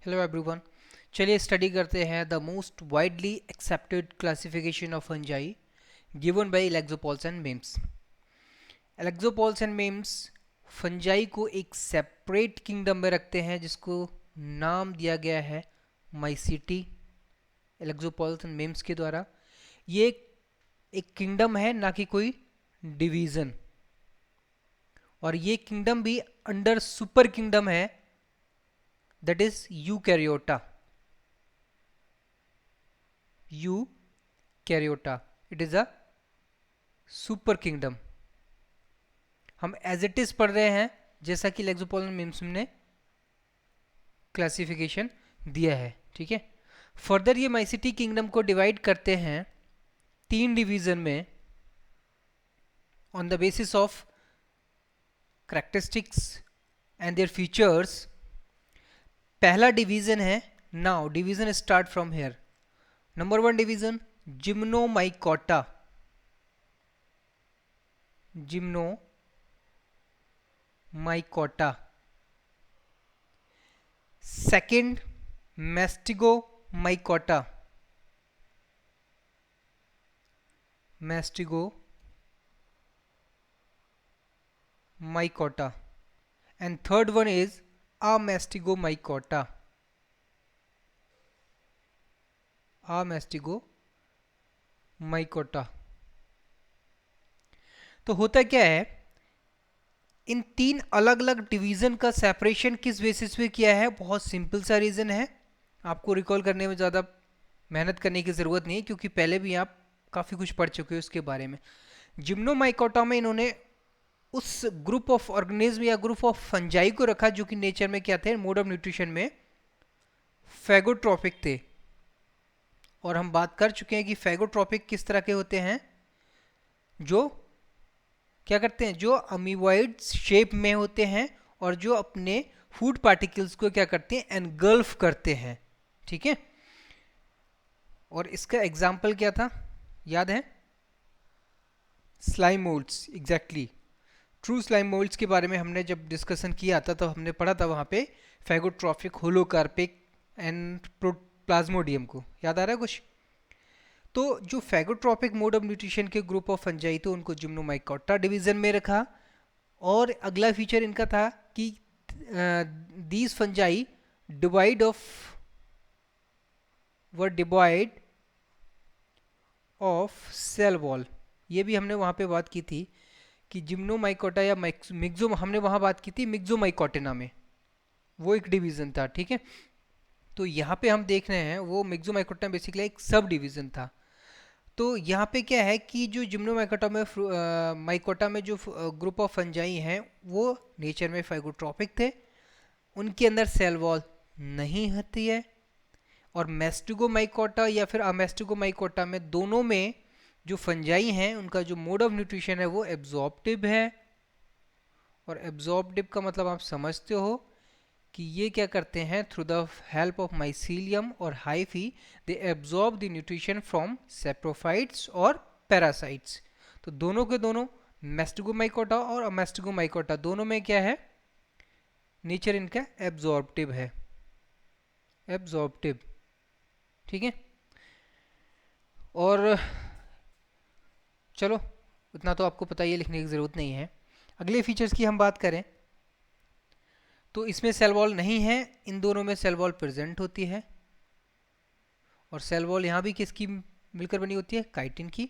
Hello everyone. चलिए study करते हैं the most widely accepted classification of fungi given by Alexopoulos and Mims. Alexopoulos and Mims fungi को एक separate kingdom में रखते हैं जिसको नाम दिया गया है माइसिटी, एलेक्सोपोल्स एंड मेम्स के द्वारा। ये एक किंगडम है, ना कि कोई डिवीज़न। और ये किंगडम भी अंडर सुपर किंगडम है, that is Eukaryota. Eukaryota, it is a super kingdom. हम एज इट इज पढ़ रहे हैं जैसा कि लेक्सोपोल मिम्स ने क्लासिफिकेशन दिया है, ठीक है। फर्दर ये माइसिटी किंगडम को डिवाइड करते हैं 3 डिवीजन में on the basis of characteristics and their features. पहला डिवीजन है, now division start from here. Number 1 division Gymnomycota. Gymnomycota. Second Mastigomycota. Mastigomycota. and third one is Amastigomycota. Amastigomycota। तो होता क्या है, इन 3 अलग अलग डिवीजन का सेपरेशन किस बेसिस पे किया है? बहुत सिंपल सा रीजन है, आपको रिकॉल करने में ज़्यादा मेहनत करने की ज़रूरत नहीं है क्योंकि पहले भी आप काफ़ी कुछ पढ़ चुके हो उसके बारे में। जिम्नोमाइकोटा में इन्होंने उस ग्रुप ऑफ ऑर्गेनिज्म या ग्रुप ऑफ फंजाई को रखा जो कि नेचर में क्या थे, मोड ऑफ न्यूट्रिशन में फैगोट्रॉपिक थे। और हम बात कर चुके हैं कि फैगोट्रॉपिक किस तरह के होते हैं, जो क्या करते हैं, जो अमीबॉइड शेप में होते हैं और जो अपने फूड पार्टिकल्स को क्या करते हैं, एनगल्फ करते हैं, ठीक है। और इसका एग्जाम्पल क्या था, याद है? Slime moulds, exactly. True slime moulds के बारे में हमने जब डिस्कशन किया था तो हमने पढ़ा था वहाँ पे फैगोट्रॉफिक, होलोकार्पिक एंड प्लाज्मोडियम को, याद आ रहा है कुछ? तो जो फैगोट्रॉपिक मोड ऑफ न्यूट्रिशन के ग्रुप ऑफ फंजाई थे उनको जिम्नोमाइकोटा डिवीजन में रखा। और अगला फीचर इनका था कि दीज फंजाई डिवाइड ऑफ वर डिवाइड ऑफ सेल वॉल। ये भी हमने वहाँ पे बात की थी कि जिम्नोमाइकोटा या मिक्सो, हमने वहाँ बात की थी मिक्सोमाइकोटिना में, वो एक डिवीज़न था, ठीक है। तो यहाँ पे हम देख रहे हैं वो मिक्सोमाइकोटिना बेसिकली एक सब डिवीज़न था। तो यहाँ पे क्या है कि जो जिम्नोमाइकोटा में माइकोटा में जो ग्रुप ऑफ फंजाई हैं वो नेचर में फाइगोट्रॉपिक थे, उनके अंदर सेल वॉल नहीं होती है। और मैस्टिगोमाइकोटा या फिर अमेस्टिगोमाइकोटा में, दोनों में जो फंजाई हैं उनका जो मोड ऑफ न्यूट्रिशन है वो एब्जॉर्प्टिव है। और एब्जॉर्प्टिव का मतलब आप समझते हो कि ये क्या करते हैं, through the help of mycelium और hyphae they absorb the nutrition from saprophytes और पैरासाइट्स। तो दोनों के दोनों, मैस्टिगोमाइकोटा और अमेस्टिगोमाइकोटा, दोनों में क्या है, नेचर इनका एब्जॉर्प्टिव है, एब्जॉर्प्टिव, ठीक है। और चलो उतना तो आपको पता ही है, लिखने की ज़रूरत नहीं है। अगले फीचर्स की हम बात करें तो इसमें सेल वॉल नहीं है, इन दोनों में सेल वॉल प्रेजेंट होती है। और सेल वॉल यहाँ भी किसकी मिलकर बनी होती है, काइटिन की,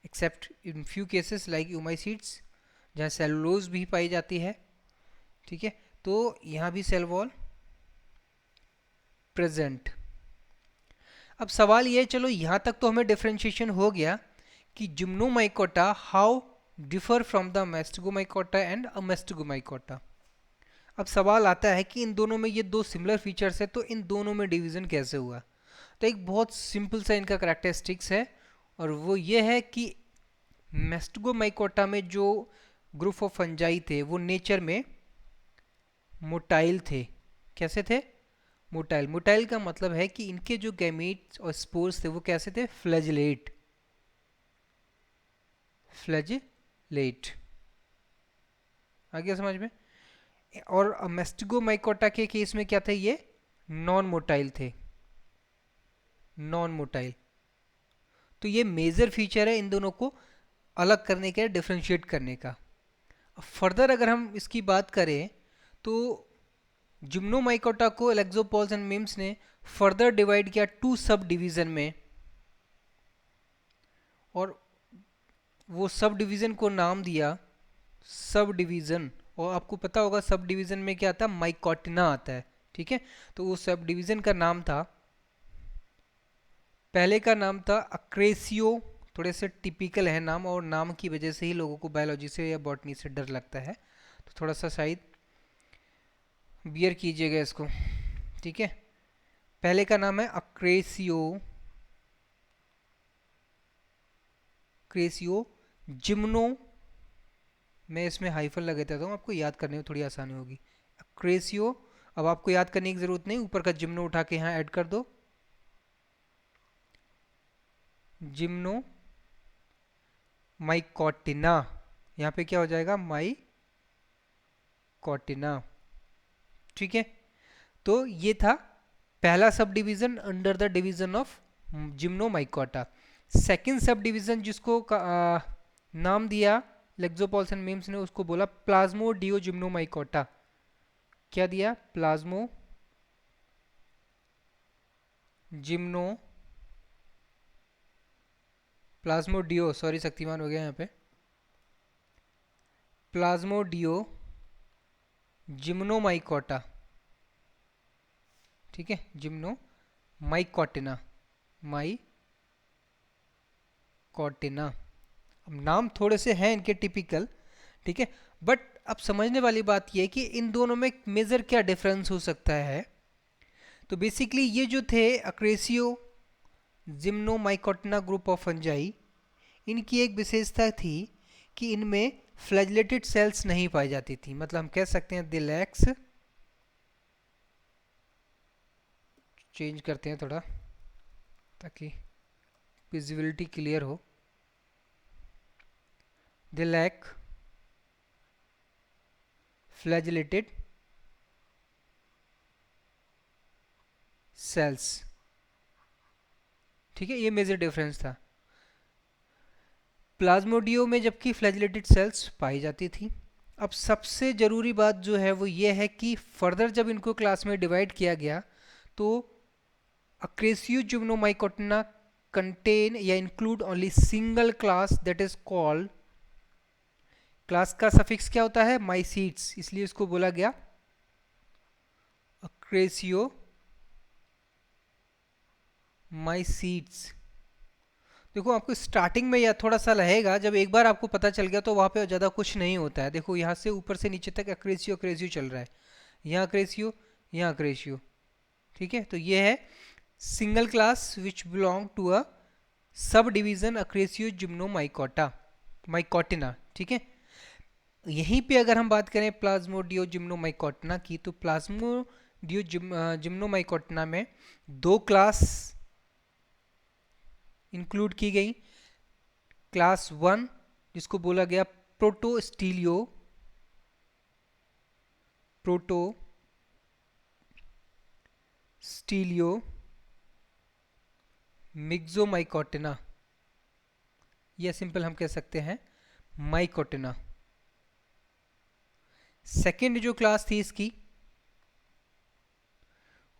except in few cases like Oomycetes जहाँ सेलुलोज भी पाई जाती है, ठीक है। तो यहाँ भी सेल वॉल प्रेजेंट। अब सवाल ये, चलो यहाँ तक तो हमें डिफ्रेंशिएशन हो गया कि Gymnomycota how differ from the Mastigomycota and Amastigomycota. अब सवाल आता है कि इन दोनों में ये 2 सिमिलर फीचर्स है तो इन दोनों में डिवीज़न कैसे हुआ? तो एक बहुत सिंपल सा इनका करैक्टरिस्टिक्स है और वो ये है कि मैस्टिगोमाइकोटा में जो ग्रुप ऑफ फंजाई थे वो नेचर में मोटाइल थे। कैसे थे? मोटाइल। मोटाइल का मतलब है कि इनके जो गैमीट्स और स्पोर्स थे वो कैसे थे, फ्लैजिलेट, फ्लैजिलेट। आ गया समझ में? और मैस्टिगोमाइकोटा के केस में क्या थे, ये नॉन मोटाइल थे, नॉन मोटाइल। तो ये मेजर फीचर है इन दोनों को अलग करने का, डिफ्रेंशिएट करने का। फर्दर अगर हम इसकी बात करें तो जिम्नोमाइकोटा को एलेक्सोपोल्स एंड मिम्स ने फर्दर डिवाइड किया 2 सब डिवीजन में, और वो सब डिवीजन को नाम दिया सब डिवीजन। और आपको पता होगा सब डिवीजन में क्या आता है, माइकोटिना आता है, ठीक है। तो वो सब डिवीजन का नाम था, पहले का नाम था अक्रेसियो। थोड़े से टिपिकल है नाम, और नाम की वजह से ही लोगों को बायोलॉजी से या बॉटनी से डर लगता है, तो थोड़ा सा शायद बियर कीजिएगा इसको, ठीक है। पहले का नाम है अक्रेसियो, क्रेसियो जिम्नो, मैं इसमें हाइफन लगा देता हूँ, आपको याद करने में थोड़ी आसानी होगी। अक्रेसियो, अब आपको याद करने की ज़रूरत नहीं, ऊपर का जिम्नो उठा के यहाँ ऐड कर दो, जिम्नो माइकोटिना, यहाँ पे क्या हो जाएगा, माइकोटिना, ठीक है। तो ये था पहला sub division under the division of Gymnomycota. Second sub division जिसको नाम दिया लेक्सोपोल्स एंड मिम्स ने, उसको बोला प्लाज्मोडियोजिम्नोमाइकोटा। क्या दिया, प्लाज्मो जिम्नो, प्लाज्मोडियो, सॉरी शक्तिमान हो गया यहाँ पे, प्लाज्मोडियो जिम्नोमाइकोटा, ठीक है, जिम्नो माइकोटिना, माइकोटिना। अब नाम थोड़े से हैं इनके टिपिकल, ठीक है, बट अब समझने वाली बात यह है कि इन दोनों में मेजर क्या डिफरेंस हो सकता है। तो बेसिकली ये जो थे अक्रेसियो जिम्नोमाइकोटिना ग्रुप ऑफ फंजाई, इनकी एक विशेषता थी कि इनमें फ्लैजिलेटेड सेल्स नहीं पाई जाती थी, मतलब हम कह सकते हैं दे लैक्स, चेंज करते हैं थोड़ा ताकि विजिबिलिटी क्लियर हो, दे लैक फ्लैजिलेटेड सेल्स, ठीक है, ये मेजर डिफरेंस था। प्लाज्मोडियो में जबकि फ्लैजिलेटेड सेल्स पाई जाती थी। अब सबसे ज़रूरी बात जो है वो ये है कि फर्दर जब इनको क्लास में डिवाइड किया गया तो अक्रेसियो जिम्नोमाइकोटिना कंटेन या include only single class that is called, class का सफिक्स क्या होता है, माइसीट्स, इसलिए इसको बोला गया अक्रेसियो माइसीट्स। देखो आपको स्टार्टिंग में या थोड़ा सा रहेगा, जब एक बार आपको पता चल गया तो वहाँ पे ज़्यादा कुछ नहीं होता है। देखो यहाँ से ऊपर से नीचे तक अक्रेसियो अक्रेसियो चल रहा है, यहाँ अक्रेसियो, यहाँ अक्रेसियो, ठीक है। तो ये है single class which belong to a sub division अक्रेसियो जिम्नोमाइकोटा माइकोटिना, ठीक है। यहीं पे अगर हम बात करें प्लाज्मोडियो जिम्नोमाइकोटिना की, तो प्लाज्मोडियो जिम्नोमाइकोटिना में 2 क्लास इंक्लूड की गई। क्लास 1 जिसको बोला गया प्रोटोस्टीलियो, मिक्सोमाइकोटिना, या सिंपल हम कह सकते हैं माइकोटिना। सेकेंड जो क्लास थी इसकी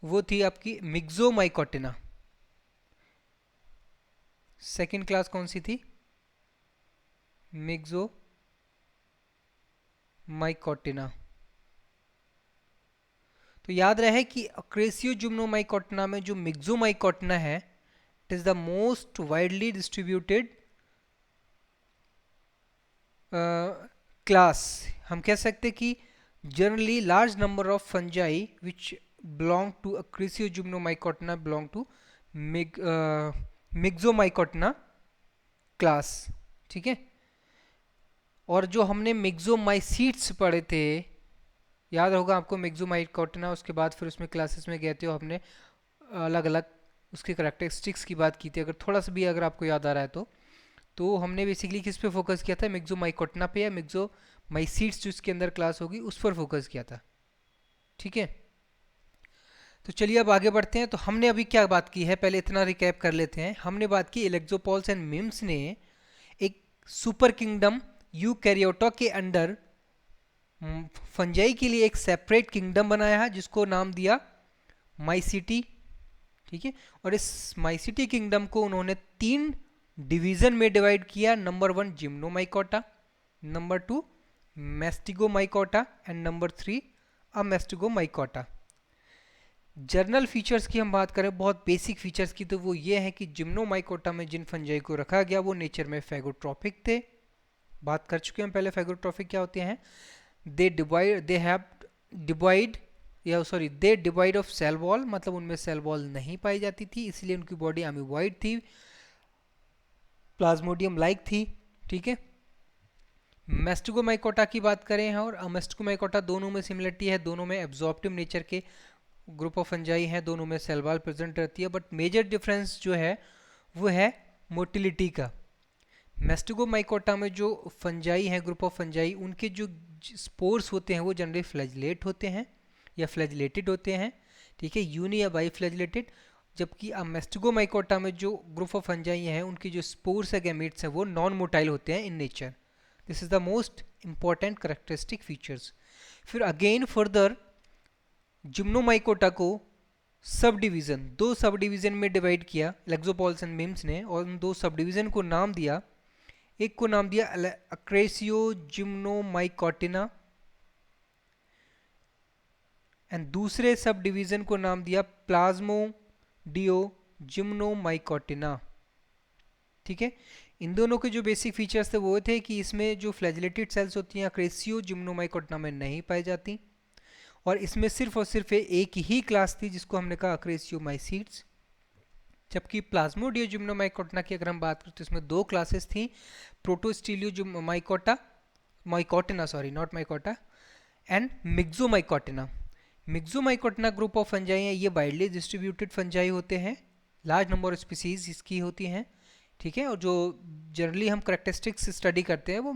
वो थी आपकी मिक्सोमाइकोटिना। सेकेंड क्लास कौन सी थी, मिक्सोमाइकोटिना। तो याद रहे कि अक्रेसियो जिम्नोमाइकोटिना में जो मिक्सोमाइकोटिना है, it is the most widely distributed class. हम कह सकते कि generally large number of fungi which belong to Acrasio Gymnomycotina belong to Myxomycotina class, ठीक है। और जो हमने मिक्सोमाइसीट्स पढ़े थे, याद होगा आपको मिक्सोमाइकोटिना, उसके बाद फिर उसमें क्लासेस में गए थे और हमने अलग अलग उसके करैक्टरिस्टिक्स की बात की थी। अगर थोड़ा सा भी अगर आपको याद आ रहा है तो हमने बेसिकली किस पे फोकस किया था, मिक्सोमाइकोटिना पे या मिक्सोमाइसीट्स जो इसके अंदर क्लास होगी उस पर फोकस किया था, ठीक है। तो चलिए अब आगे बढ़ते हैं। तो हमने अभी क्या बात की है, पहले इतना रिकैप कर लेते हैं। हमने बात की इलेक्ट्रोपोल्स एंड मिम्स ने एक सुपर किंगडम यूकैरियोटा के अंडर फंजाई के लिए एक सेपरेट किंगडम बनाया है जिसको नाम दिया माइसिटी। ठीक है, और इस माइसिटी किंगडम को उन्होंने 3 डिवीजन में डिवाइड किया। Number 1 Gymnomycota, number 2 Mastigomycota and number 3 Amastigomycota. General features की हम बात करें, बहुत बेसिक फीचर्स की, तो वो ये है कि जिम्नोमाइकोटा में जिन फंजाई को रखा गया वो नेचर में फेगोट्रॉपिक थे। बात कर चुके हैं पहले फेगोट्रॉपिक क्या होते हैं। They devoid of cell wall, मतलब उनमें सेल वॉल नहीं पाई जाती थी, इसलिए उनकी बॉडी अमीबॉइड थी, प्लाज्मोडियम लाइक थी। ठीक है, मेस्टिगोमाइकोटा की बात करें और अमेस्टिगोमाइकोटा, दोनों में सिमिलरिटी है, दोनों में एब्जॉर्प्टिव नेचर के ग्रुप ऑफ फंजाई हैं, दोनों में सेल वॉल प्रेजेंट रहती है। बट मेजर डिफरेंस जो है वो है मोटिलिटी का। मेस्टिगोमाइकोटा में जो फंजाई हैं, ग्रुप ऑफ फंजाई, उनके जो स्पोर्स होते हैं वो जनरली फ्लैजिलेट होते हैं या फ्लैजिलेटेड होते हैं। ठीक है, यूनी या बाई फ्लैजिलेटेड। जबकि मेस्टिगोमाइकोटा में जो ग्रुप ऑफ फंजाई हैं उनकी जो स्पोर्स है, गैमेट्स हैं, वो नॉन मोटाइल होते हैं in nature. This is the most important characteristic features. फिर अगेन फर्दर जिम्नोमाइकोटा को दो सब डिवीजन में डिवाइड किया लेक्सोपॉल्स एंड मिम्स ने, और उन 2 सब डिवीजन को नाम दिया। एक को नाम दिया अक्रेसियो जिम्नोमाइकोटिना एंड दूसरे सब डिवीजन को नाम दिया प्लाज्मोडियो जिम्नोमाइकोटिना। ठीक है, इन दोनों के जो बेसिक फीचर्स थे वो थे कि इसमें जो फ्लैजिलेटेड सेल्स होती हैं अक्रेसियो जिम्नोमाइकोटिना में नहीं पाई जाती, और इसमें सिर्फ और सिर्फ एक ही क्लास थी जिसको हमने कहा अक्रेसियोमाइसीड्स। जबकि प्लाज्मोडियो जिम्नोमाइकोटिना की अगर हम बात करें तो इसमें 2 क्लासेस थी, Protostelio mycotina, sorry not mycota, and Myxomycotina. Myxomycotina group of fungi हैं, ये वाइडली डिस्ट्रीब्यूटेड फंजाई होते हैं, लार्ज नंबर ऑफ स्पीसीज इसकी होती हैं। ठीक है, और जो जनरली हम करेक्टरिस्टिक्स स्टडी करते हैं वो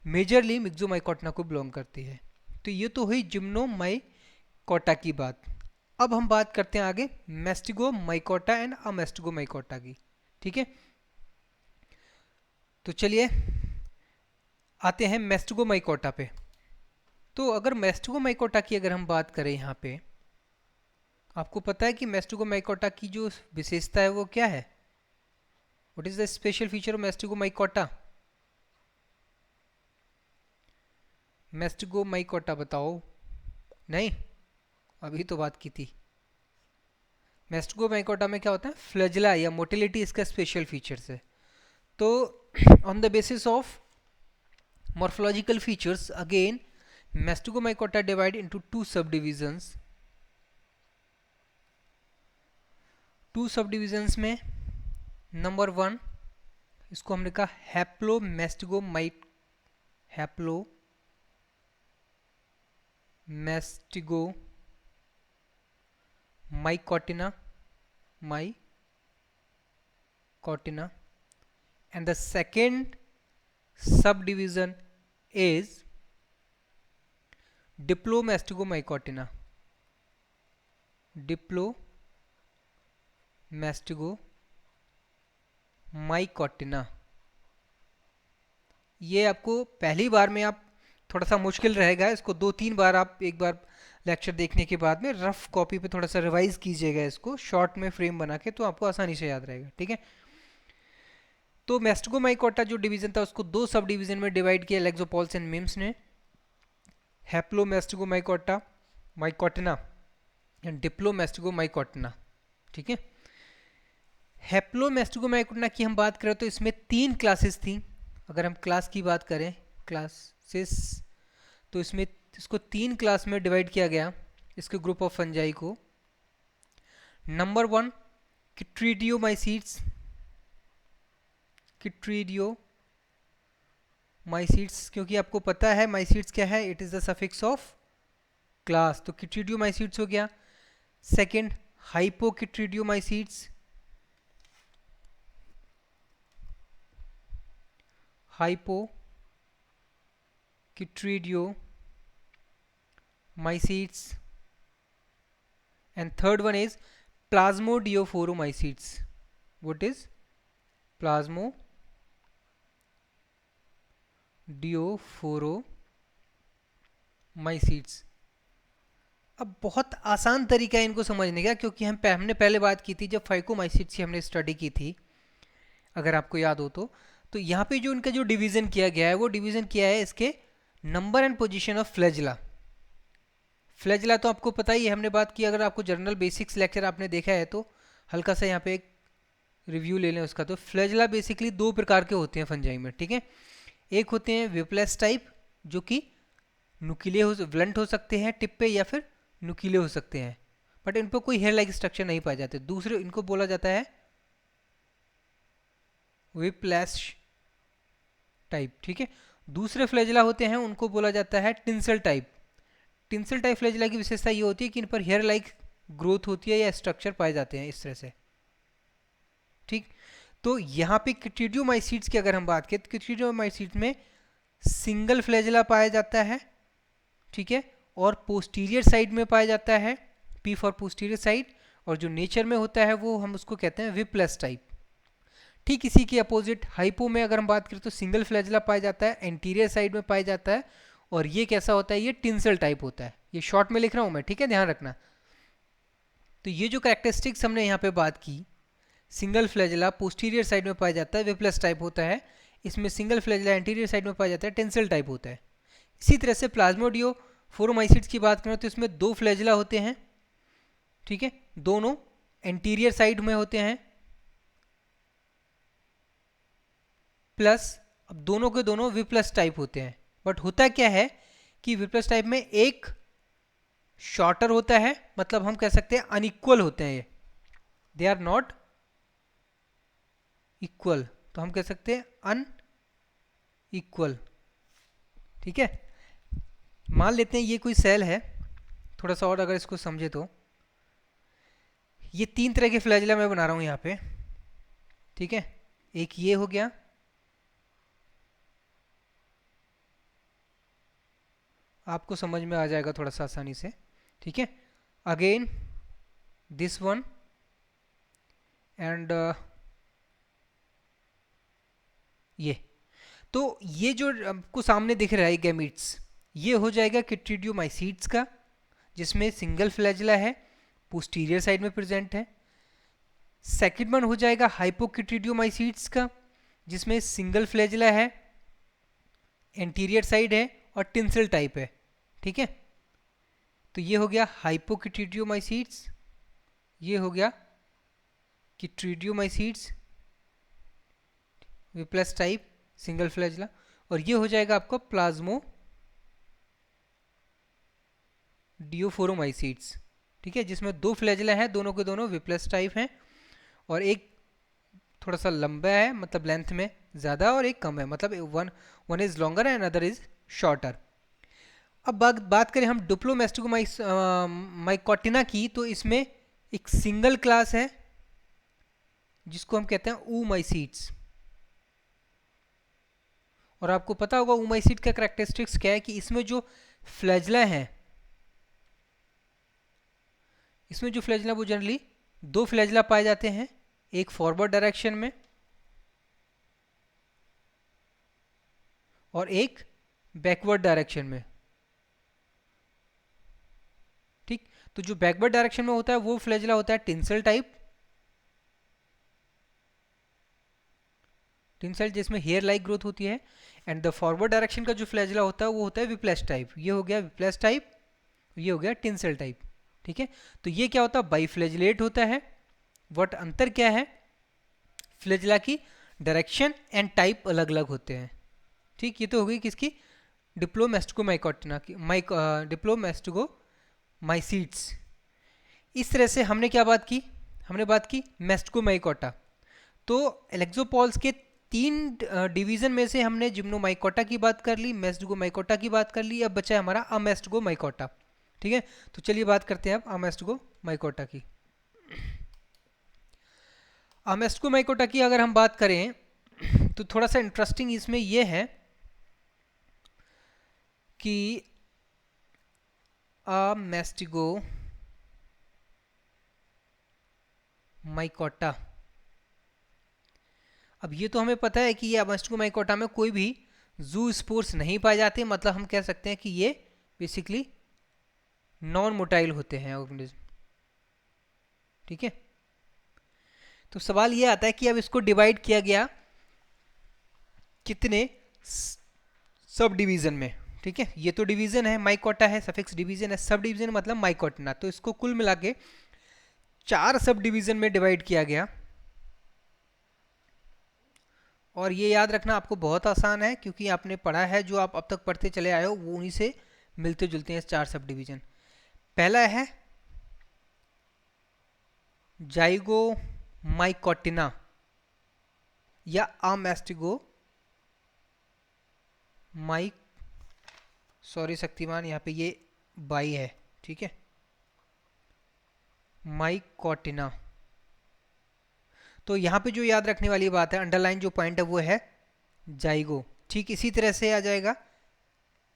मेजरली मिक्सोमाइकोटिना को बिलोंग करती है। तो ये तो हुई जिम्नोमाइकोटा की बात। अब हम बात करते हैं आगे मेस्टिगोमाइकोटा एंड अमेस्टिगोमाइकोटा की। ठीक है, तो चलिए आते हैं मेस्टिगोमाइकोटा पे। तो अगर मेस्टिगोमाइकोटा की अगर हम बात करें यहाँ पे, आपको पता है कि मेस्टिगोमाइकोटा की जो विशेषता है वो क्या है? What is the special feature of Mastigomycota? Mastigomycota बताओ। नहीं, अभी तो बात की थी। मेस्टिगोमाइकोटा में क्या होता है, फ्लैजिला या मोटिलिटी इसका स्पेशल फीचर्स है। तो on the basis of morphological features again Mestigomycota divide into 2 subdivisions। 2 subdivisions में नंबर 1 इसको हमने कहा हैप्लोमेस्टिगोमाइकोटिना and the second subdivision is डिप्लोमेस्टिगोमाइकोटिना। ये आपको पहली बार में आप थोड़ा सा मुश्किल रहेगा, इसको 2-3 बार आप एक बार लेक्चर देखने के बाद में रफ कॉपी पे थोड़ा सा रिवाइज कीजिएगा, इसको शॉर्ट में फ्रेम बना के, तो आपको आसानी से याद रहेगा। ठीक है, तो मेस्टिगोमाइकोटा जो डिवीजन था उसको 2 सब डिवीजन में डिवाइड किया लेक्सोपॉल्स एंड मिम्स ने, हैप्लोमेस्टिगोमाइकोटिना एंड डिप्लोमेस्टिगोमाइकोटिना। ठीक है, हैप्लोमेस्टिगोमाइकोटिना की हम बात करें तो इसमें 3 क्लासेस थी। अगर हम क्लास की बात करें, क्लासेस, तो इसमें इसको 3 क्लास में डिवाइड किया गया, इसके ग्रुप ऑफ फंजाई को। नंबर 1 किट्रीडियोमाइसीड्स, क्योंकि आपको पता है माइसीड्स क्या है, it is the suffix of class, तो किट्रीडियोमाइसीड्स हो गया। Second Hyphochytridiomycetes, Hyphochytridiomycetes and third one is Plasmodiophoromycetes. What is Plasmodiophoromycetes. अब बहुत आसान तरीका है इनको समझने का, क्योंकि हमने पहले बात की थी जब फाइकोमाइसीट्स की हमने स्टडी की थी, अगर आपको याद हो तो यहाँ पे जो इनका जो डिवीज़न किया गया है वो डिवीज़न किया है इसके number and position of flagella. Flagella तो आपको पता ही है, हमने बात की, अगर आपको जनरल बेसिक्स लेक्चर आपने देखा है तो हल्का सा यहाँ पे एक रिव्यू ले लें उसका. तो फ्लैजला बेसिकली दो प्रकार के होते हैं फंजाई में, ठीक है. एक होते हैं विप्लेस टाइप, जो कि नुकीले ब्लंट हो सकते हैं टिप पे, या फिर नुकीले हो सकते हैं, बट इन पर कोई हेयर लाइक स्ट्रक्चर नहीं पाए जाते. दूसरे इनको बोला जाता है विप्लैश टाइप, ठीक है. दूसरे फ्लैजला होते हैं उनको बोला जाता है tinsel type. Tinsel type flagella की विशेषता ये होती है कि इन पर हेयर लाइक ग्रोथ होती है या स्ट्रक्चर पाए जाते हैं इस तरह से, ठीक. तो यहाँ पे क्यूटिडियोमाइसीट्स की अगर हम बात करें तो क्यूटिडियोमाइसीट्स में सिंगल फ्लैजला पाया जाता है, ठीक है, और पोस्टीरियर साइड में पाया जाता है, पी फॉर पोस्टीरियर साइड. और जो नेचर में होता है वो हम उसको कहते हैं विप्लस टाइप. ठीक इसी के अपोजिट हाइपो में अगर हम बात करें तो सिंगल फ्लैजला पाया जाता है, एंटीरियर साइड में पाया जाता है, और ये कैसा होता है, ये टिंसल टाइप होता है. ये शॉर्ट में लिख रहा हूँ मैं, ठीक है, ध्यान रखना. तो ये जो कैरेक्टरिस्टिक्स हमने यहाँ पे बात की, सिंगल फ्लैजला पोस्टीरियर साइड में पाया जाता है, विप्लस टाइप होता है. इसमें सिंगल फ्लैजला एंटीरियर साइड में पाया जाता है, टेंसल टाइप होता है. इसी तरह से प्लाज्मोडियोफोरोमाइसीट्स की बात करें तो इसमें दो फ्लैजला होते हैं, ठीक है, दोनों एंटीरियर साइड में होते हैं, प्लस अब दोनों के दोनों विप्लस टाइप होते हैं. बट होता क्या है कि विप्लस टाइप में एक शॉर्टर होता है, मतलब हम कह सकते हैं अनइक्वल होते हैं, ये दे आर नॉट इक्वल, तो हम कह सकते हैं अनइक्वल, ठीक है. मान लेते हैं ये कोई सेल है, थोड़ा सा और अगर इसको समझे तो ये तीन तरह के फ्लैजला मैं बना रहा हूं यहाँ पे, ठीक है. एक ये हो गया, आपको समझ में आ जाएगा थोड़ा सा आसानी से, ठीक है. अगेन दिस वन एंड ये. तो ये जो आपको सामने दिख रहा है गैमीट्स, ये हो जाएगा क्यूटिडियोमाइसीट्स का, जिसमें सिंगल फ्लैजला है, पोस्टीरियर साइड में प्रेजेंट है. सेकंड वन हो जाएगा हाइपोक्यूटिडियोमाइसीट्स का, जिसमें सिंगल फ्लैजला है, एंटीरियर साइड है और टिंसल टाइप है, ठीक है. तो ये हो गया हाइपोक्यूटिडियोमाइसीट्स, ये हो गया क्यूटिडियोमाइसीट्स विप्लस टाइप सिंगल फ्लैजला, और ये हो जाएगा आपको प्लाज्मोडियोफोरोमाइसीट्स, ठीक है, जिसमें दो फ्लैजला है, दोनों के दोनों विप्लस टाइप हैं, और एक थोड़ा सा लंबा है, मतलब लेंथ में ज़्यादा, और एक कम है, मतलब one is longer and other is shorter. अब बात करें हम डिप्लोमेस्टिकोमाइकोटिना की, तो इसमें एक सिंगल क्लास है जिसको हम कहते हैं ऊमाइसीट्स. और आपको पता होगा ऊमाइसीट का कैरेक्टरिस्टिक्स क्या है, कि इसमें जो फ्लैजला है, इसमें जो फ्लैजला वो जनरली दो फ्लैजला पाए जाते हैं, एक फॉरवर्ड डायरेक्शन में और एक बैकवर्ड डायरेक्शन में, ठीक. तो जो बैकवर्ड डायरेक्शन में होता है वो फ्लैजला होता है टिंसल टाइप, टिंसल जिसमें हेयर लाइक ग्रोथ होती है. एंड द फॉरवर्ड डायरेक्शन का जो फ्लैजला होता है वो होता है विप्लस टाइप. ये हो गया विप्लस टाइप, ये हो गया टिंसल टाइप, ठीक है. तो ये क्या होता है, बाइफ्लैजलेट होता है. वट अंतर क्या है, फ्लैजला की डायरेक्शन एंड टाइप अलग अलग होते हैं, ठीक. ये तो हो गई किसकी, डिप्लोमेस्टिकोमाइकोटिना की, डिप्लोमेस्टिकोमाइसीट्स. इस तरह से हमने क्या बात की, हमने बात की मेस्टिकोमाइकोटा. तो एलेक्सोपॉल्स के तीन डिवीजन में से हमने जिम्नोमाइकोटा की बात कर ली, मेस्टिकोमाइकोटा की बात कर ली, अब बचा है हमारा अमेस्टिकोमाइकोटा, ठीक है. तो चलिए बात करते हैं अब अमेस्टिकोमाइकोटा की. अमेस्टिकोमाइकोटा की अगर हम बात करें तो थोड़ा सा इंटरेस्टिंग इसमें यह है कि अमेस्टिको माइकोटा। अब ये तो हमें पता है कि ये अमेस्टिको माइकोटा में कोई भी जू स्पोर्स नहीं पाए जाते, मतलब हम कह सकते हैं कि ये बेसिकली नॉन मोटाइल होते हैं ऑर्गेनिज्म। ठीक है, तो सवाल ये आता है कि अब इसको डिवाइड किया गया कितने सब डिवीजन में। ठीक है, ये तो डिवीजन है, माइकोटा है, सफिक्स डिवीजन है, सब डिवीजन मतलब माइकोटना, तो इसको कुल मिला के 4 सब डिवीजन में डिवाइड किया गया। और ये याद रखना आपको बहुत आसान है, क्योंकि आपने पढ़ा है, जो आप अब तक पढ़ते चले आए हो वो उन्हीं से मिलते जुलते हैं 4 सब डिवीजन। पहला है जाइगो माइकोटिना या आमेस्टिगो माइक, सॉरी शक्तिमान, यहाँ पे ये बाई है। ठीक है, माइकोटिना। तो यहाँ पे जो याद रखने वाली बात है, अंडरलाइन जो पॉइंट है वो है जाइगो। ठीक इसी तरह से आ जाएगा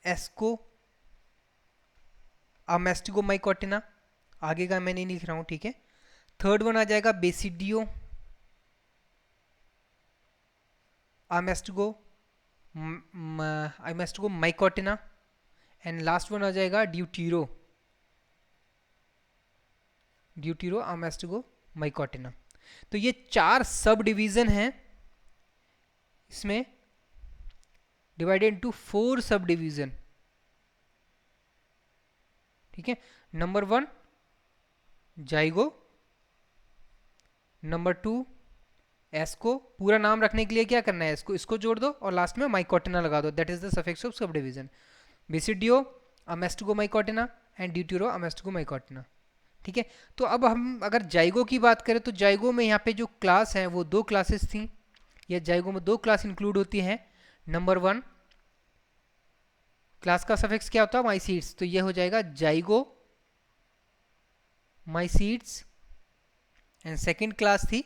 एस्को आमेस्टिगो माइकोटिना, आगे का मैं नहीं लिख रहा हूँ। ठीक है, थर्ड वन आ जाएगा बेसिडियो आमेस्टिगो आमेस्टिगो माइकोटिना, एंड लास्ट वन आ जाएगा ड्यूटीरो ड्यूटीरो आमेस्टिगो माइकोटिना। तो ये 4 सब डिवीजन हैं, इसमें डिवाइडेड इनटू 4 सब डिवीजन। ठीक है, नंबर 1 जाइगो, नंबर 2 एस्को, पूरा नाम रखने के लिए क्या करना है, इसको जोड़ दो और लास्ट में माइकोटिना लगा दो, that is the suffix of sub division. Basidio Amastigo mycotina and Deutero Amastigo mycotina. ठीक है, तो अब हम अगर जाइगो की बात करें तो जाइगो में यहाँ पे जो क्लास हैं वो 2 क्लासेस थी, या जाइगो में 2 क्लास इंक्लूड होती हैं। नंबर 1 क्लास का सफिक्स क्या होता है, माइसीड्स, तो ये हो जाएगा जाइगो माइसीड्स, एंड सेकेंड क्लास थी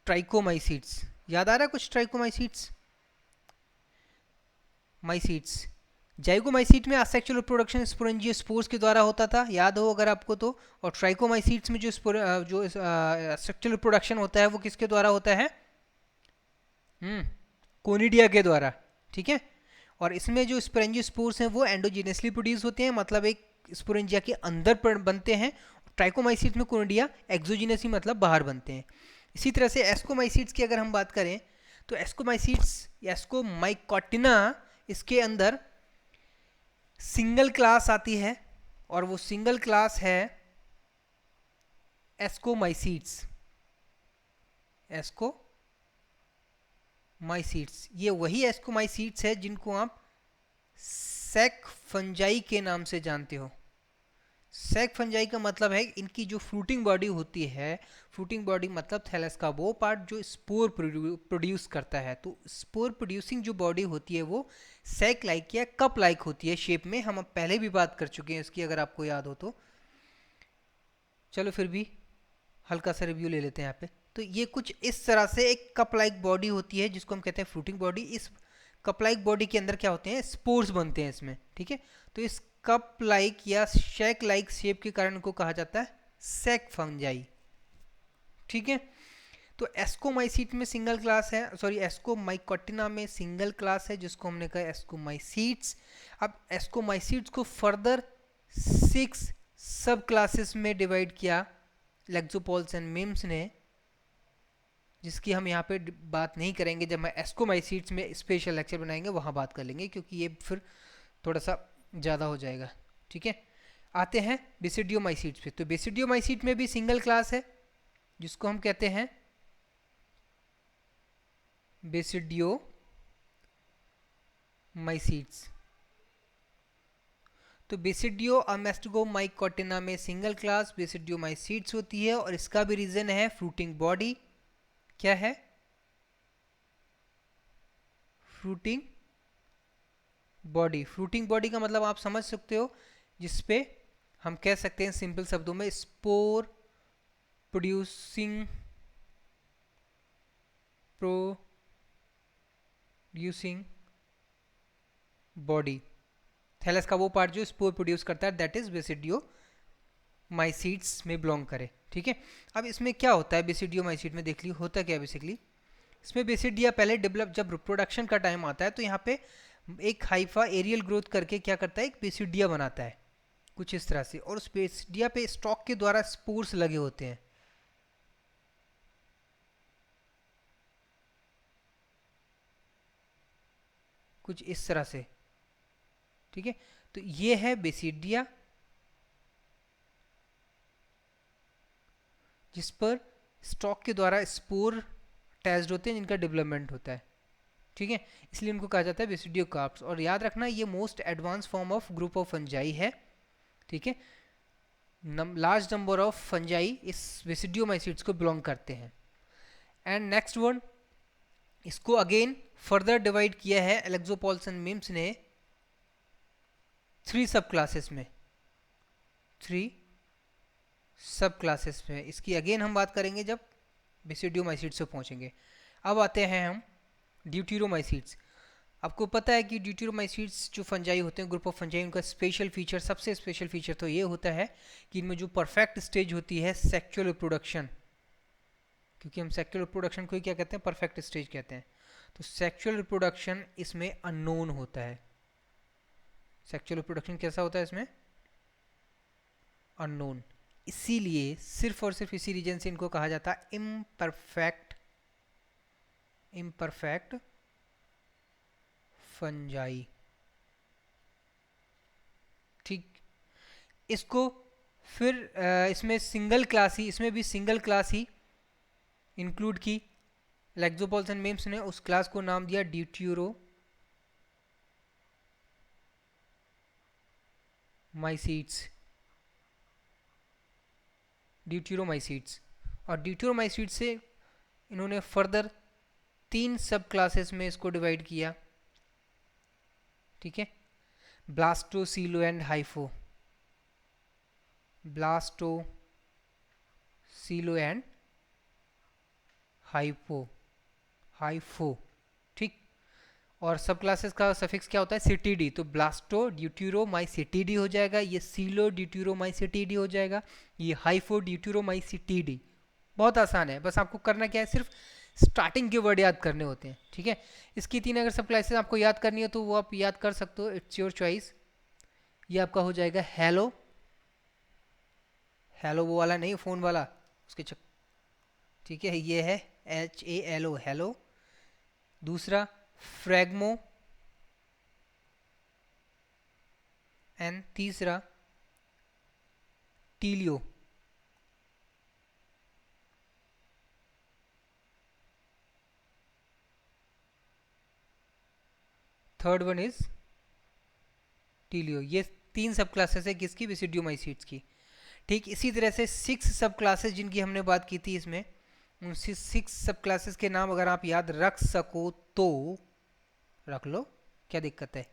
ट्राइकोमाइसीड्स। याद आ रहा है कुछ ट्राइकोमाइसीड्स? माइसीड्स, जाइगोमाइसीट में असेक्सुअल रिप्रोडक्शन स्पोरेंजियो स्पोर्स के द्वारा होता था, याद हो अगर आपको तो। और ट्राइकोमाइसीट्स में जो सेक्सुअल रिप्रोडक्शन होता है वो किसके द्वारा होता है, कोनिडिया के द्वारा। ठीक है, और इसमें जो स्पोरेंजियो स्पोर्स हैं वो एंडोजीनियसली प्रोड्यूस होते हैं, मतलब एक स्पोरेंजिया के अंदर बनते हैं। ट्राइकोमाइसीट्स में कोनिडिया एक्सोजीनियसली मतलब बाहर बनते हैं। इसी तरह से एस्कोमाइसीट्स की अगर हम बात करें तो एस्कोमाइसीट्स एस्कोमाइकोटिना, इसके अंदर सिंगल क्लास आती है, और वो सिंगल क्लास है एस्कोमाइसीट्स। एस्कोमाइसीट्स ये वही एस्कोमाइसीट्स है जिनको आप सैक फंजाई के नाम से जानते हो। सैक फंजाई का मतलब है इनकी जो फ्रूटिंग बॉडी होती है, फ्रूटिंग बॉडी मतलब थैलस का वो पार्ट जो स्पोर प्रोड्यूस करता है, तो स्पोर प्रोड्यूसिंग जो बॉडी होती है वो सैक लाइक या कप लाइक होती है शेप में। हम पहले भी बात कर चुके हैं इसकी, अगर आपको याद हो तो। चलो फिर भी हल्का सा रिव्यू ले लेते हैं यहाँ पे। तो ये कुछ इस तरह से एक कप लाइक बॉडी होती है जिसको हम कहते हैं फ्रूटिंग बॉडी। इस कप लाइक बॉडी के अंदर क्या होते हैं, स्पोर्स बनते हैं इसमें। ठीक है, तो इस कप लाइक या शेक लाइक शेप के कारण को कहा जाता है सैक फंजाई। ठीक है, तो एस्कोमाइसीट में सिंगल क्लास है, सॉरी एस्कोमाइकोटिना में सिंगल क्लास है जिसको हमने कहा एस्कोमाइसीट्स। अब एस्कोमाइसीट्स को फर्दर 6 सब क्लासेस में डिवाइड किया लेक्सोपोल्स एंड मिम्स ने, जिसकी हम यहाँ पे बात नहीं करेंगे, जब मैं एस्कोमाइसीट्स में स्पेशल लेक्चर बनाएंगे वहाँ बात कर लेंगे, क्योंकि ये फिर थोड़ा सा ज़्यादा हो जाएगा। ठीक है, आते हैं बेसिडियोमाइसीट्स पे। तो बेसिडियोमाइसीट में भी सिंगल क्लास है जिसको हम कहते हैं बेसिडियोमाइसीट्स। तो बेसिडियो अमेस्टिगोमाइकोटिना में सिंगल क्लास बेसिडियोमाइसीट्स होती है, और इसका भी रीज़न है फ्रूटिंग बॉडी। क्या है, फ्रूटिंग बॉडी। फ्रूटिंग बॉडी का मतलब आप समझ सकते हो, जिसपे हम कह सकते हैं सिंपल शब्दों में स्पोर प्रोड्यूसिंग बॉडी। थैलस का वो पार्ट जो स्पोर प्रोड्यूस करता है दैट इज बेसिडियो माइसीट्स में बिलोंग करे, ठीक है। अब इसमें क्या होता है बेसिडियोमाइसीट में, देख लियो होता क्या है बेसिकली। इसमें बेसिडिया पहले डेवलप, जब रिप्रोडक्शन का टाइम आता है तो यहाँ पे एक हाइफा एरियल ग्रोथ करके क्या करता है, एक बेसिडिया बनाता है कुछ इस तरह से, और उस बेसिडिया पे स्टॉक के द्वारा स्पोर्स लगे होते हैं, कुछ इस तरह से, ठीक है। तो ये है बेसिडिया जिस पर स्टॉक के द्वारा स्पोर अटैच्ड होते हैं, जिनका डेवलपमेंट होता है, ठीक है। इसलिए उनको कहा जाता है बेसिडियो कार्प्स। और याद रखना ये most advance form of group of fungi है, ठीक है। लार्ज नंबर ऑफ फंजाई इस बेसिडियोमाइसीट्स को बिलोंग करते हैं। एंड नेक्स्ट वन, इसको अगेन फर्दर डिवाइड किया है एलेक्सोपोल्स एंड मिम्स ने 3 सब क्लासेस में, 3 सब क्लासेस में। इसकी अगेन हम बात करेंगे जब बेसिडियोमाइसीट्स से पहुंचेंगे। अब आते हैं हम ड्यूटेरोमाइसीट्स। आपको पता है कि ड्यूटेरोमाइसीट्स जो फंजाई होते हैं, ग्रुप ऑफ फंजाई, उनका स्पेशल फीचर, सबसे स्पेशल फीचर तो ये होता है कि इनमें जो परफेक्ट स्टेज होती है सेक्सुअल रिप्रोडक्शन, क्योंकि हम सेक्सुअल रिप्रोडक्शन को ही क्या कहते हैं, परफेक्ट स्टेज कहते हैं। तो सेक्सुअल रिप्रोडक्शन इसमें अननोन होता है। सेक्सुअल रिप्रोडक्शन कैसा होता है इसमें, अननोन। इसीलिए सिर्फ और सिर्फ इसी रीजन से इनको कहा जाता है इम्परफेक्ट फंजाई, ठीक। इसको फिर इसमें सिंगल क्लास ही, इसमें भी सिंगल क्लास ही इंक्लूड की एलेक्सोपोल्स एंड मिम्स ने। उस क्लास को नाम दिया ड्यूटेरोमाइसीट्स। और ड्यूटेरोमाइसीट्स से इन्होंने फर्दर 3 सब क्लासेस में इसको डिवाइड किया, ठीक है। ब्लास्टो, सीलो एंड हाइफो, ब्लास्टो, सीलो एंड हाइफो, ठीक। और सब क्लासेस का सफिक्स क्या होता है, सिटीडी। तो ब्लास्टो ड्यूटेरोमाइसिटीडी हो जाएगा, ये सीलो ड्यूटेरोमाइसिटीडी हो जाएगा, ये हाइफो ड्यूटेरोमाइसिटीडी। बहुत आसान है, बस आपको करना क्या है, सिर्फ स्टार्टिंग के वर्ड याद करने होते हैं, ठीक है। इसकी 3 अगर सब क्लासेस आपको याद करनी है तो वो आप याद कर सकते हो, इट्स योर चॉइस। ये आपका हो जाएगा हेलो, हेलो वो वाला नहीं, फ़ोन वाला, उसके ठीक है। ये है HALO, हेलो। दूसरा फ्रैग्मो, एंड तीसरा Telio. Third one is Telio. ये 3 सब क्लासेस है किसकी, बेसिडियोमाइसीट्स की, ठीक। इसी तरह से 6 सब क्लासेस जिनकी हमने बात की थी इसमें, उन 6 सब क्लासेस के नाम अगर आप याद रख सको तो रख लो, क्या दिक्कत है।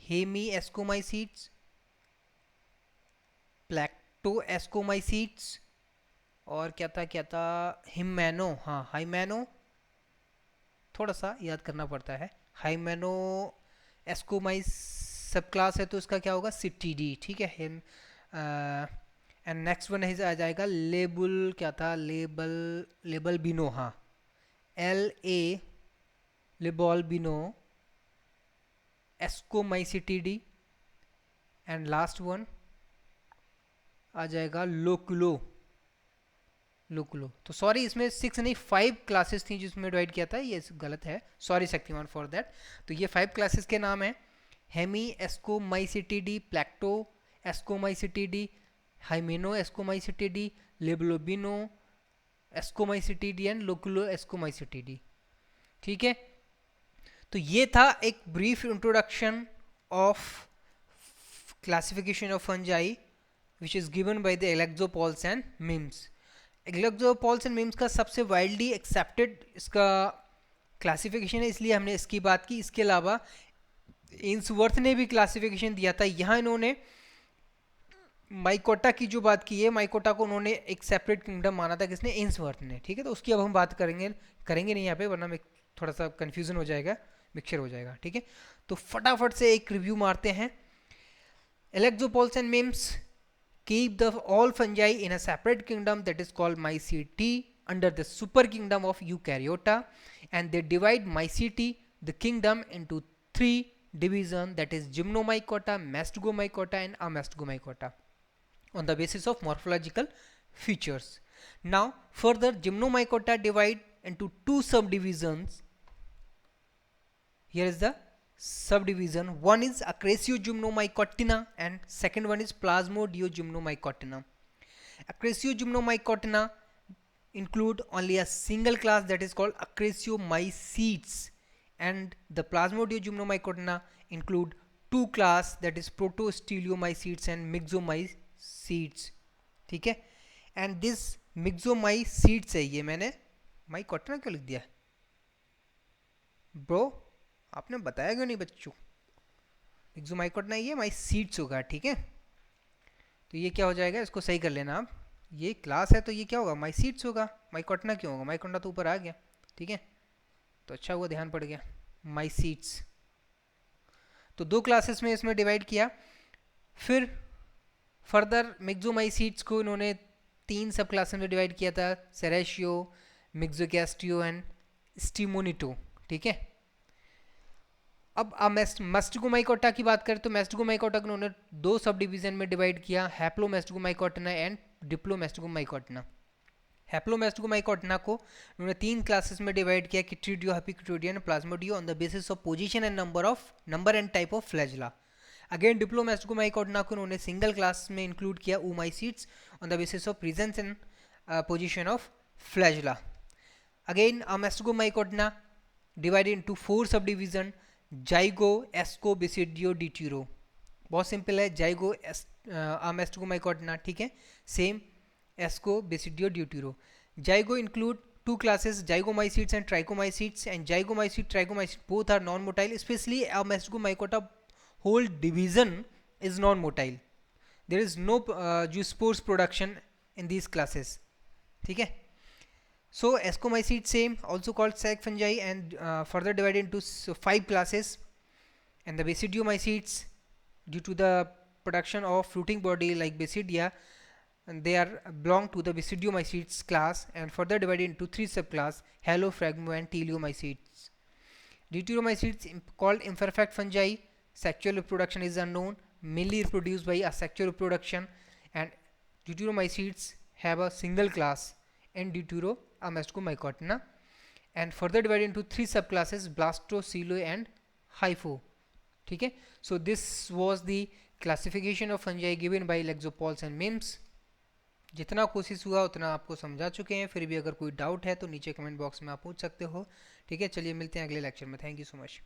हेमी एस्कोमाइसीट्स, प्लैक्टो एस्कोमाइसीट्स, और क्या था हिमैनो, हाँ हाइमैनो, थोड़ा सा याद करना पड़ता है। हाइमैनो एस्कोमाइस सब क्लास है तो इसका क्या होगा, सिटीडी, ठीक है। एंड नेक्स्ट वन आ जाएगा लेबल, क्या था, लेबल बिनो, हाँ LA लेबोल्बिनो एस्कोमाइसिटीडी। एंड लास्ट वन आ जाएगा लोकुलो। तो सॉरी, इसमें 6 नहीं 5 क्लासेस थी जिसमें डिवाइड किया था, ये गलत है, सॉरी शक्तिमान फॉर दैट। तो ये 5 क्लासेस के नाम है हेमी एस्कोमाइसिटीडी, प्लैक्टो एस्कोमाइसिटीडी, हाइमेनो एस्कोमाइसिटीडी, लेबलोबिनो एस्कोमाइसिटीडी एंड लोकुलो एस्कोमाइसिटीडी, ठीक है। तो ये था एक brief introduction of classification of fungi which is given by the Alexopoulos and Mims. Alexopoulos and Mims का सबसे वाइडली एक्सेप्टेड इसका क्लासिफिकेशन है, इसलिए हमने इसकी बात की। इसके अलावा एन्सवर्थ ने भी क्लासिफिकेशन दिया था। यहाँ इन्होंने माइकोटा की जो बात की है, माइकोटा को उन्होंने एक सेपरेट किंगडम माना था, किसने, एन्सवर्थ ने, ठीक है। तो उसकी अब हम बात करेंगे नहीं यहाँ पे, वरना में थोड़ा सा कन्फ्यूजन हो जाएगा, मिक्सचर हो जाएगा, ठीक है। तो फटाफट से एक रिव्यू मारते हैं। Alexopoulos and Mims keep the all fungi in a separate kingdom that is called mycete under the super kingdom of eukaryota, and they divide mycete the kingdom into three division, that is gymnomycota, mastigomycota and amastigomycota, on the basis of morphological features. Now further, gymnomycota divide into two subdivisions. Here is the subdivision. One is Acrasiogymnomycotina and second one is Plasmodiogymnomycotina. Acrasiogymnomycotina include only a single class, that is called Acrasiomycetes, and the Plasmodiogymnomycotina include two class, that is Protosteliomycetes and Myxomycetes. ठीक है, and this Myxomycetes है, ये मैंने माइकोटिना क्यों लिख दिया bro, आपने बताया क्यों नहीं बच्चों? Myxomycotina ये mycetes होगा, ठीक है। तो ये क्या हो जाएगा, इसको सही कर लेना आप, ये क्लास है तो ये क्या होगा, mycetes होगा, माइकोटिना क्यों होगा, माइकोटिना तो ऊपर आ गया, ठीक है। तो अच्छा हुआ ध्यान पड़ गया, mycetes। तो दो क्लासेस में इसमें डिवाइड किया। फिर फर्दर Myxomycetes को इन्होंने तीन सब क्लासेस में डिवाइड किया था, सेरेशियो, मिक्सोगैस्टियो एंड स्टिमोनिटो, ठीक है। अब मैस्टिगोमाइकोटा की बात करें तो मैस्टिगोमाइकोटा को उन्होंने दो सब डिवीजन में डिवाइड किया, हैप्लोमैस्टिगोमाइकोटिना एंड डिप्लोमैस्टिगोमाइकोटिना। हैप्लोमैस्टिगोमाइकोटिना को उन्होंने तीन क्लासेस में डिवाइड किया, किट्रीडियो, हैप्पीक्यूटिडियो and Plasmodio, on the basis of position and number and type of flagella. Again Diplomastigomycotina को उन्होंने सिंगल क्लास में इंक्लूड किया, oocytes, on the basis of presence and position of flagella. Again Amastigomycotina divided into four sub division, Zygo, Asco, Basidio, Deutero. बहुत simple है, Zygo Amastigomycotina, ठीक है, same Asco, Basidio, Deutero. Zygo include two classes, Zygomycetes and Trichomycetes, and Zygomycete, Trichomycete both are non-motile, especially Amastigomycota whole division is non-motile. There is no zoospores production in these classes, ठीक है। So Ascomycetes same, also called sac fungi, and further divided into five classes, and the Basidiomycetes, due to the production of fruiting body like Basidia, and they are belong to the Basidiomycetes class, and further divided into three subclass, Halophragmo and Teleomycetes. Deuteromycetes called imperfect fungi, sexual reproduction is unknown, mainly reproduced by asexual reproduction, and Deuteromycetes have a single class in Deuteroamastigomycotina, and further divided into three subclasses, Blasto, Silo and Hypho, ठीक है। So this was the classification of fungi given by Lexopols and Mims। जितना कोशिश हुआ उतना आपको समझा चुके हैं, फिर भी अगर कोई डाउट है तो नीचे कमेंट बॉक्स में आप पूछ सकते हो, ठीक है। चलिए मिलते हैं अगले लेक्चर में, थैंक यू सो मच।